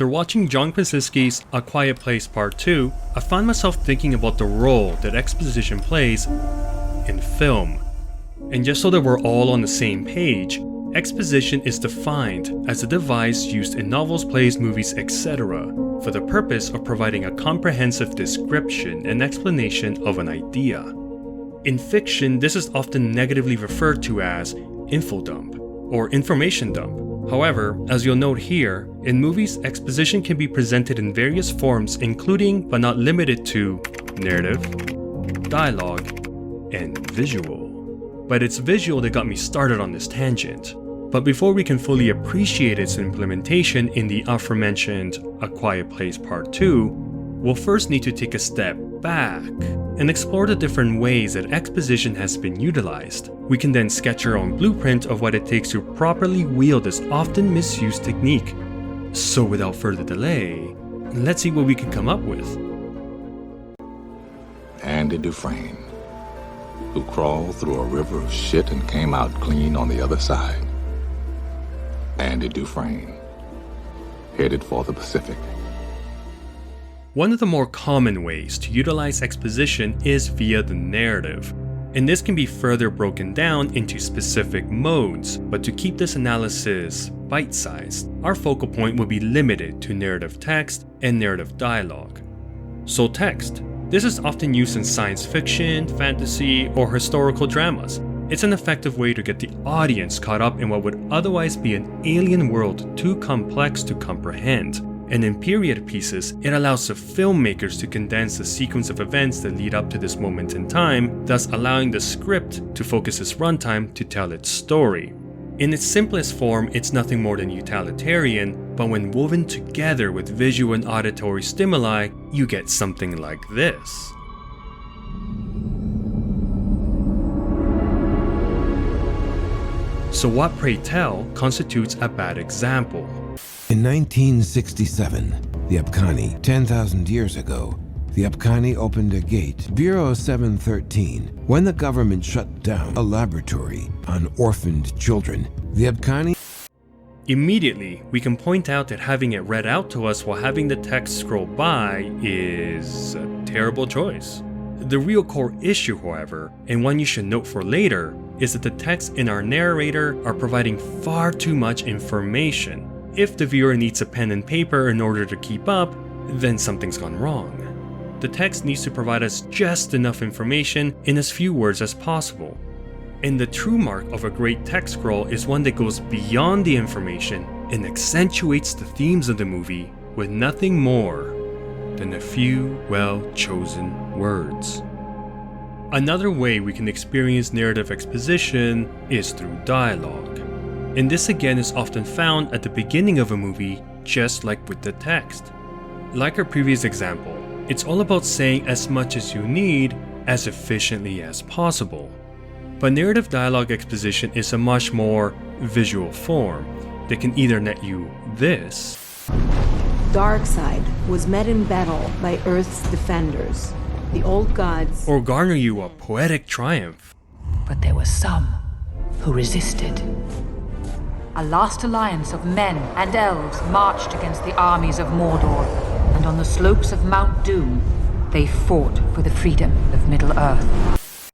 After watching John Krasinski's A Quiet Place Part 2, I found myself thinking about the role that exposition plays in film. And just so that we're all on the same page, exposition is defined as a device used in novels, plays, movies, etc. for the purpose of providing a comprehensive description and explanation of an idea. In fiction, this is often negatively referred to as info dump or information dump. However, as you'll note here, in movies, exposition can be presented in various forms including but not limited to narrative, dialogue, and visual. But it's visual that got me started on this tangent. But before we can fully appreciate its implementation in the aforementioned A Quiet Place Part 2, we'll first need to take a step back and explore the different ways that exposition has been utilized. We can then sketch our own blueprint of what it takes to properly wield this often misused technique. So without further delay, let's see what we can come up with. Andy Dufresne, who crawled through a river of shit and came out clean on the other side. Andy Dufresne, headed for the Pacific. One of the more common ways to utilize exposition is via the narrative, and this can be further broken down into specific modes, but to keep this analysis bite-sized, our focal point will be limited to narrative text and narrative dialogue. So text. This is often used in science fiction, fantasy, or historical dramas. It's an effective way to get the audience caught up in what would otherwise be an alien world too complex to comprehend. And in period pieces, it allows the filmmakers to condense the sequence of events that lead up to this moment in time, thus allowing the script to focus its runtime to tell its story. In its simplest form, it's nothing more than utilitarian, but when woven together with visual and auditory stimuli, you get something like this. So what, pray tell, constitutes a bad example? In 1967, the Abkhani, 10,000 years ago, the Abkhani opened a gate, Bureau 713, when the government shut down a laboratory on orphaned children. The Abkhani... Immediately, we can point out that having it read out to us while having the text scroll by is a terrible choice. The real core issue, however, and one you should note for later, is that the text and our narrator are providing far too much information. If the viewer needs a pen and paper in order to keep up, then something's gone wrong. The text needs to provide us just enough information in as few words as possible. And the true mark of a great text scroll is one that goes beyond the information and accentuates the themes of the movie with nothing more than a few well-chosen words. Another way we can experience narrative exposition is through dialogue. And this again is often found at the beginning of a movie, just like with the text. Like our previous example, it's all about saying as much as you need as efficiently as possible. But narrative dialogue exposition is a much more visual form that can either net you this. Darkseid was met in battle by Earth's defenders, the old gods, or garner you a poetic triumph. But there were some who resisted. A last alliance of men and elves marched against the armies of Mordor, and on the slopes of Mount Doom, they fought for the freedom of Middle-earth.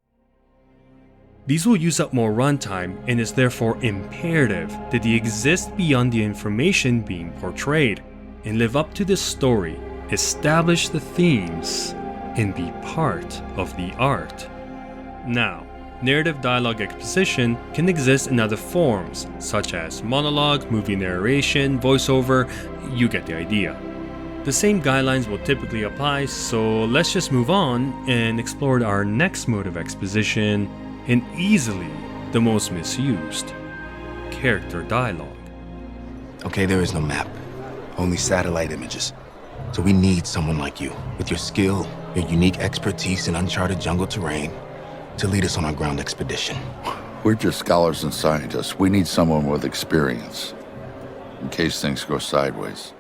These will use up more runtime and is therefore imperative that they exist beyond the information being portrayed, and live up to the story, establish the themes, and be part of the art. Now, narrative dialogue exposition can exist in other forms, such as monologue, movie narration, voiceover, you get the idea. The same guidelines will typically apply, so let's just move on and explore our next mode of exposition, and easily the most misused, character dialogue. Okay, there is no map, only satellite images. So we need someone like you, with your skill, your unique expertise in uncharted jungle terrain, to lead us on our ground expedition. We're just scholars and scientists. We need someone with experience, in case things go sideways.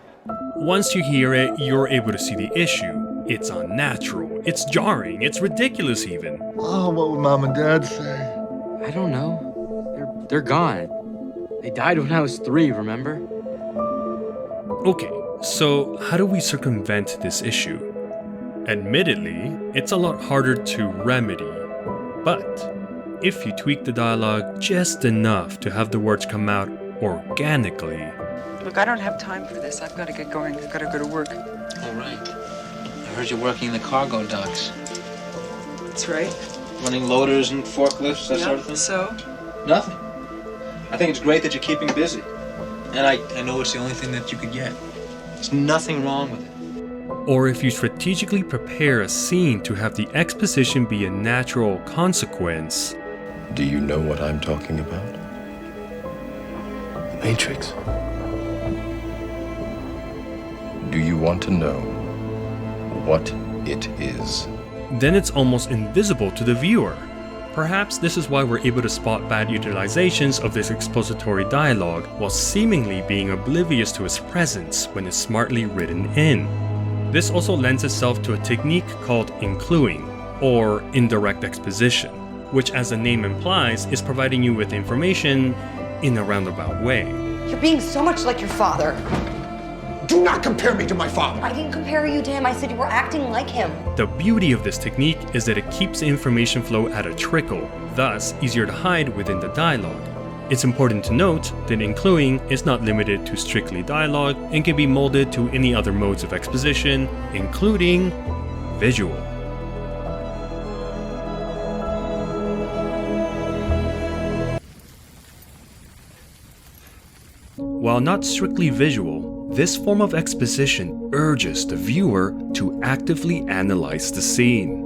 Once you hear it, you're able to see the issue. It's unnatural, it's jarring, it's ridiculous even. Oh, what would Mom and Dad say? I don't know. They're gone. They died when I was 3, remember? Okay, So, how do we circumvent this issue? Admittedly, it's a lot harder to remedy, but if you tweak the dialogue just enough to have the words come out organically. Look, I don't have time for this. I've got to get going. I've got to go to work. All right. I heard you're working in the cargo docks. That's right. Running loaders and forklifts, that sort of thing? So? Nothing. I think it's great that you're keeping busy. And I know it's the only thing that you could get. There's nothing wrong with it. Or if you strategically prepare a scene to have the exposition be a natural consequence. Do you know what I'm talking about? The Matrix. Do you want to know what it is? Then it's almost invisible to the viewer. Perhaps this is why we're able to spot bad utilizations of this expository dialogue while seemingly being oblivious to its presence when it's smartly written in. This also lends itself to a technique called incluing, or indirect exposition, which as the name implies is providing you with information in a roundabout way. You're being so much like your father. Do not compare me to my father. I didn't compare you to him. I said you were acting like him. The beauty of this technique is that it keeps the information flow at a trickle, thus easier to hide within the dialogue. It's important to note that incluing is not limited to strictly dialogue and can be molded to any other modes of exposition, including visual. While not strictly visual, this form of exposition urges the viewer to actively analyze the scene.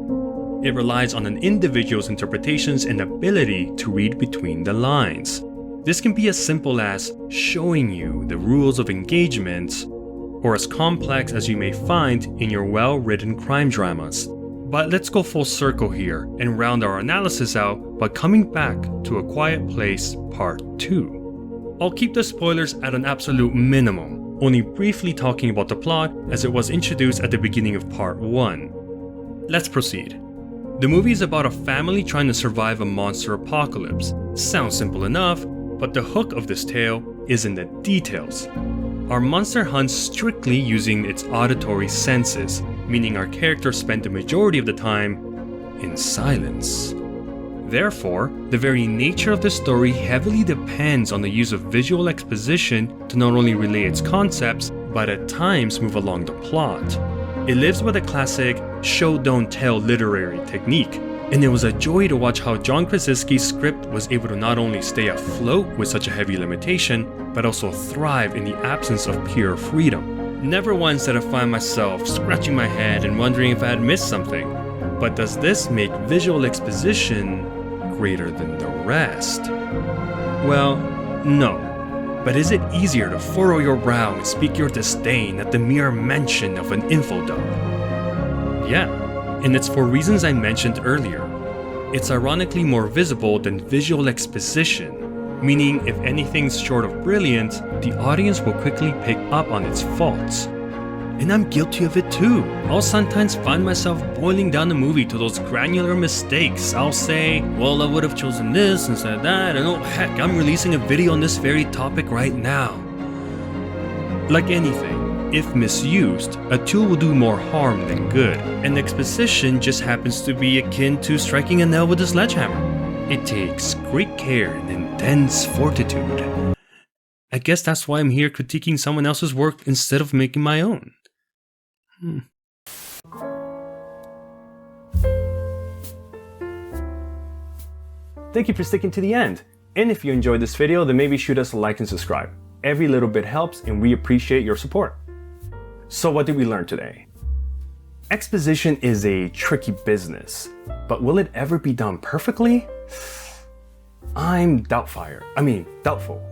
It relies on an individual's interpretations and ability to read between the lines. This can be as simple as showing you the rules of engagement, or as complex as you may find in your well-written crime dramas. But let's go full circle here and round our analysis out by coming back to A Quiet Place Part 2. I'll keep the spoilers at an absolute minimum, only briefly talking about the plot as it was introduced at the beginning of Part 1. Let's proceed. The movie is about a family trying to survive a monster apocalypse. Sounds simple enough, but the hook of this tale is in the details. Our monster hunts strictly using its auditory senses, meaning our characters spend the majority of the time in silence. Therefore, the very nature of the story heavily depends on the use of visual exposition to not only relay its concepts, but at times move along the plot. It lives by the classic show-don't-tell literary technique, and it was a joy to watch how John Krasinski's script was able to not only stay afloat with such a heavy limitation, but also thrive in the absence of pure freedom. Never once did I find myself scratching my head and wondering if I had missed something. But does this make visual exposition greater than the rest? Well, no. But is it easier to furrow your brow and speak your disdain at the mere mention of an infodump? Yeah, and it's for reasons I mentioned earlier. It's ironically more visible than visual exposition, meaning if anything's short of brilliant, the audience will quickly pick up on its faults. And I'm guilty of it too. I'll sometimes find myself boiling down the movie to those granular mistakes. I'll say, well, I would have chosen this instead of that, and oh heck, I'm releasing a video on this very topic right now. Like anything, if misused, a tool will do more harm than good, and exposition just happens to be akin to striking a nail with a sledgehammer. It takes great care and intense fortitude. I guess that's why I'm here critiquing someone else's work instead of making my own. Thank you for sticking to the end. And if you enjoyed this video, then maybe shoot us a like and subscribe. Every little bit helps and we appreciate your support. So what did we learn today? Exposition is a tricky business, but will it ever be done perfectly? I'm doubtful.